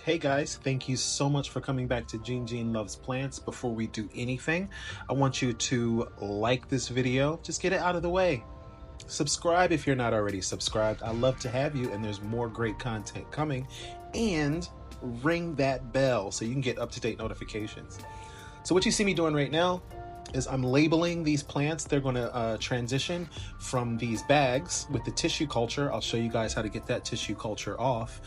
Hey guys, thank you so much for coming back to Jean Loves Plants. Before we do anything, I want you to like this video. Just get it out of the way. Subscribe if you're not already subscribed. I love to have you, and there's more great content coming. And ring that bell so you can get up-to-date notifications. So what you see me doing right now is I'm labeling these plants. They're going to transition from these bags with the tissue culture. I'll show you guys how to get that tissue culture off.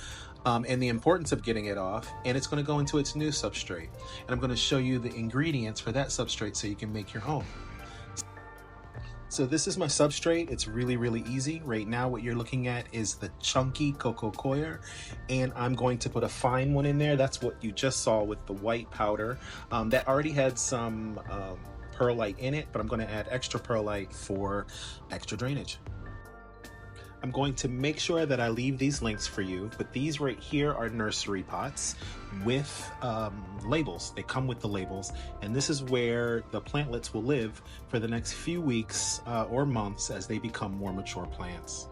And the importance of getting it off, and it's going to go into its new substrate, and I'm going to show you the ingredients for that substrate so you can make your own. So this is my substrate. It's really easy. Right now what you're looking at is the chunky coco coir, and I'm going to put a fine one in there. That's what you just saw with the white powder. That already had some perlite in it, but I'm going to add extra perlite for extra drainage. I'm going to make sure that I leave these links for you, but these right here are nursery pots with labels. They come with the labels, and this is where the plantlets will live for the next few weeks or months as they become more mature plants.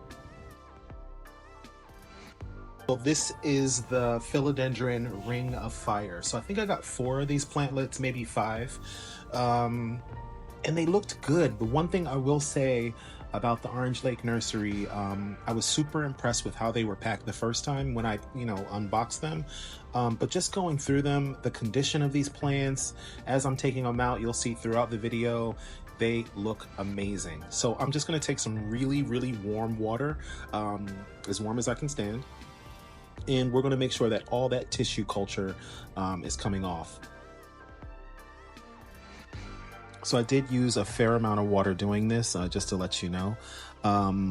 So this is the philodendron ring of fire. So I think I got 4 of these plantlets, maybe 5. And they looked good. The one thing I will say about the Orange Lake Nursery, I was super impressed with how they were packed the first time when I, unboxed them. But just going through them, the condition of these plants, as I'm taking them out, you'll see throughout the video, they look amazing. So I'm just gonna take some really warm water, as warm as I can stand. And we're gonna make sure that all that tissue culture is coming off. So I did use a fair amount of water doing this, just to let you know.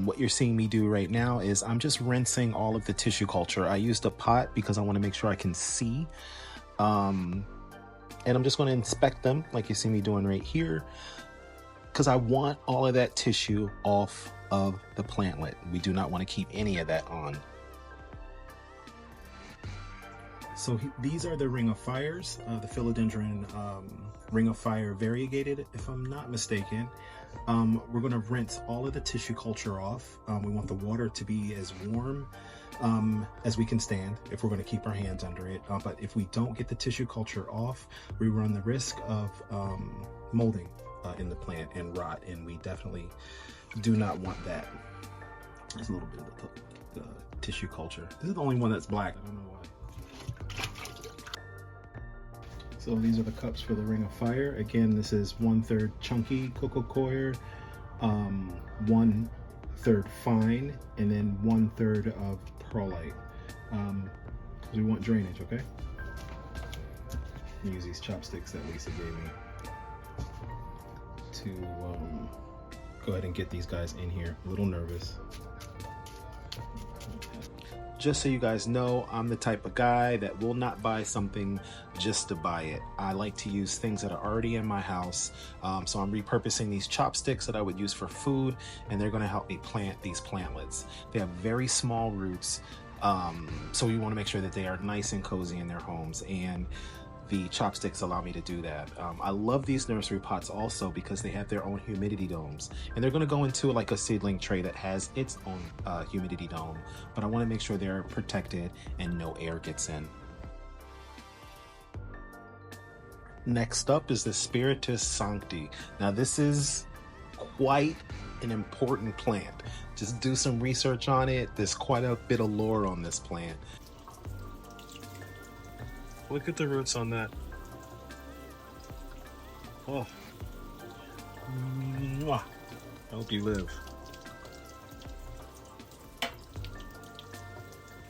What you're seeing me do right now is I'm just rinsing all of the tissue culture. I used a pot because I want to make sure I can see. And I'm just going to inspect them like you see me doing right here, because I want all of that tissue off of the plantlet. We do not want to keep any of that on. So these are the Ring of Fires, the philodendron Ring of Fire variegated, if I'm not mistaken. We're going to rinse all of the tissue culture off. We want the water to be as warm as we can stand if we're going to keep our hands under it. But if we don't get the tissue culture off, we run the risk of molding in the plant and rot, and we definitely do not want that. There's a little bit of the tissue culture. This is the only one that's black. I don't know why. So these are the cups for the Ring of Fire. Again, this is 1/3 chunky coco coir, 1/3 fine, and then 1/3 of perlite. We want drainage, okay? Use these chopsticks that Lisa gave me to go ahead and get these guys in here. A little nervous. Just so you guys know, I'm the type of guy that will not buy something just to buy it. I like to use things that are already in my house. So I'm repurposing these chopsticks that I would use for food, and they're gonna help me plant these plantlets. They have very small roots, so we wanna make sure that they are nice and cozy in their homes, and the chopsticks allow me to do that. I love these nursery pots also because they have their own humidity domes, and they're going to go into like a seedling tray that has its own humidity dome, but I want to make sure they're protected and no air gets in. Next up is the spiritus-sancti. Now this is quite an important plant. Just do some research on it. There's quite a bit of lore on this plant. Look at the roots on that. Oh. Mwah. I hope you live.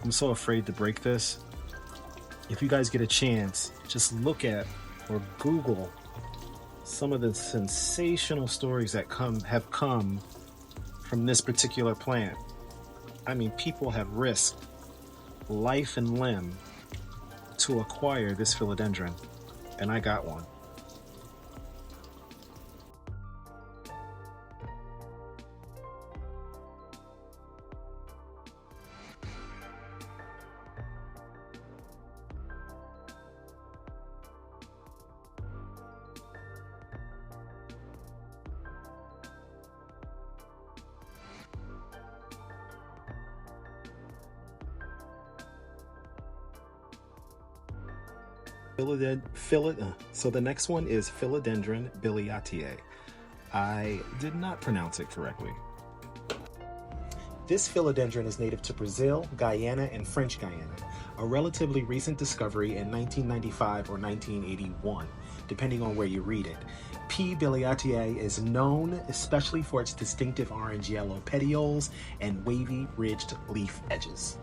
I'm so afraid to break this. If you guys get a chance, just look at or Google some of the sensational stories that have come from this particular plant. I mean, people have risked life and limb to acquire this philodendron, and I got one. So the next one is philodendron billiatiae. I did not pronounce it correctly. This philodendron is native to Brazil, Guyana, and French Guyana, a relatively recent discovery in 1995 or 1981, depending on where you read it. P. billiatiae is known especially for its distinctive orange-yellow petioles and wavy, ridged leaf edges.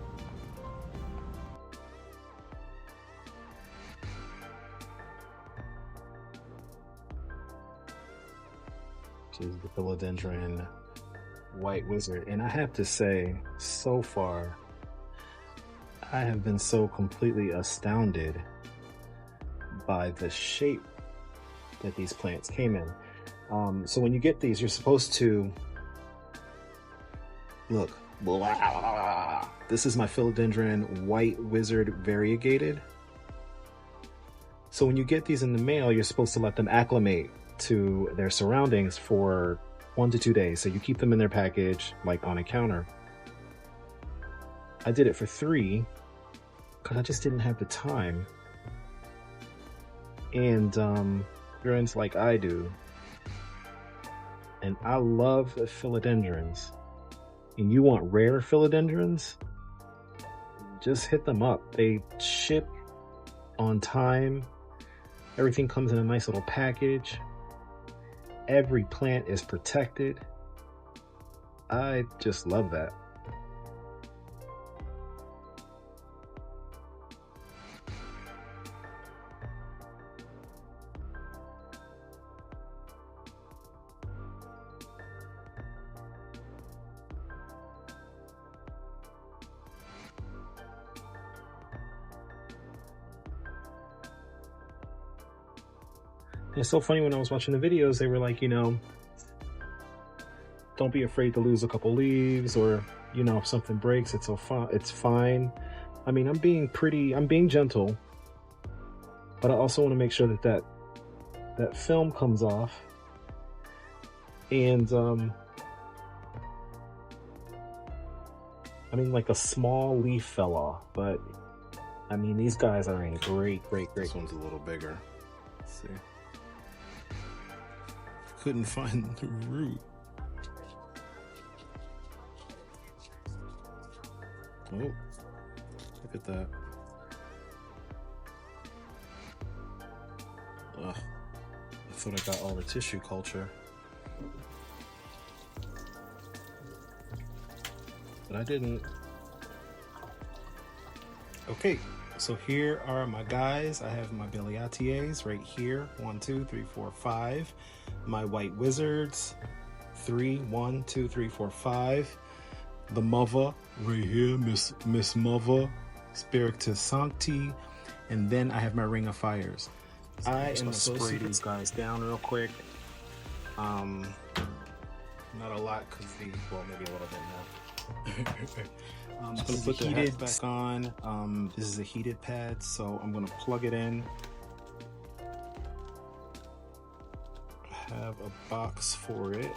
Which is the philodendron white wizard, and I have to say, so far I have been so completely astounded by the shape that these plants came in. So when you get these, you're supposed to look. Blah. This is my philodendron white wizard variegated. So when you get these in the mail, you're supposed to let them acclimate to their surroundings for 1 to 2 days. So you keep them in their package, like on a counter. I did it for 3 because I just didn't have the time. And friends like I do, and I love the philodendrons, and you want rare philodendrons, just hit them up. They ship on time. Everything comes in a nice little package. Every plant is protected. I just love that. It's so funny, when I was watching the videos, they were like, you know, don't be afraid to lose a couple leaves, or, you know, if something breaks, it's fine. I mean, I'm being gentle, but I also want to make sure that that film comes off. And I mean, like a small leaf fell off, but I mean, these guys are in great. This one's a little bigger. Let's see. Couldn't find the root. Oh, look at that. Ugh, I thought I got all the tissue culture, but I didn't. Okay, so here are my guys. I have my billiatiaes right here. 1, 2, 3, 4, 5. My white wizards. 3, 1, 2, 3, 4, 5. The mother right here, Miss Mother, spiritus-sancti, and then I have my ring of fires. I am gonna spray these guys down real quick. Not a lot, because well, maybe a little bit more. I'm just gonna put the heated back on. This is a heated pad, so I'm gonna plug it in. I have a box for it.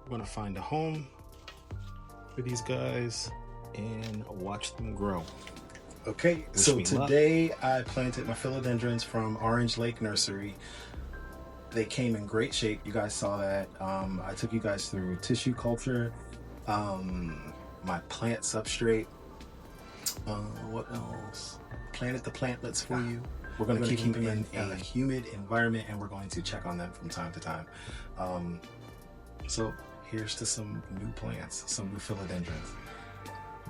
I'm gonna find a home for these guys and watch them grow. Okay, so today I planted my philodendrons from Orange Lake Nursery. They came in great shape. You guys saw that. I took you guys through tissue culture, my plant substrate. What else? Planted the plantlets for you. We're going to keep them in a humid environment, and we're going to check on them from time to time. So here's to some new plants, some new philodendrons.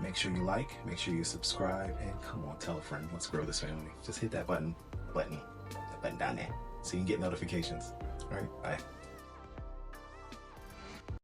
Make sure you like, make sure you subscribe, and come on, tell a friend. Let's grow this family. Just hit that button down there, so you can get notifications. All right, bye.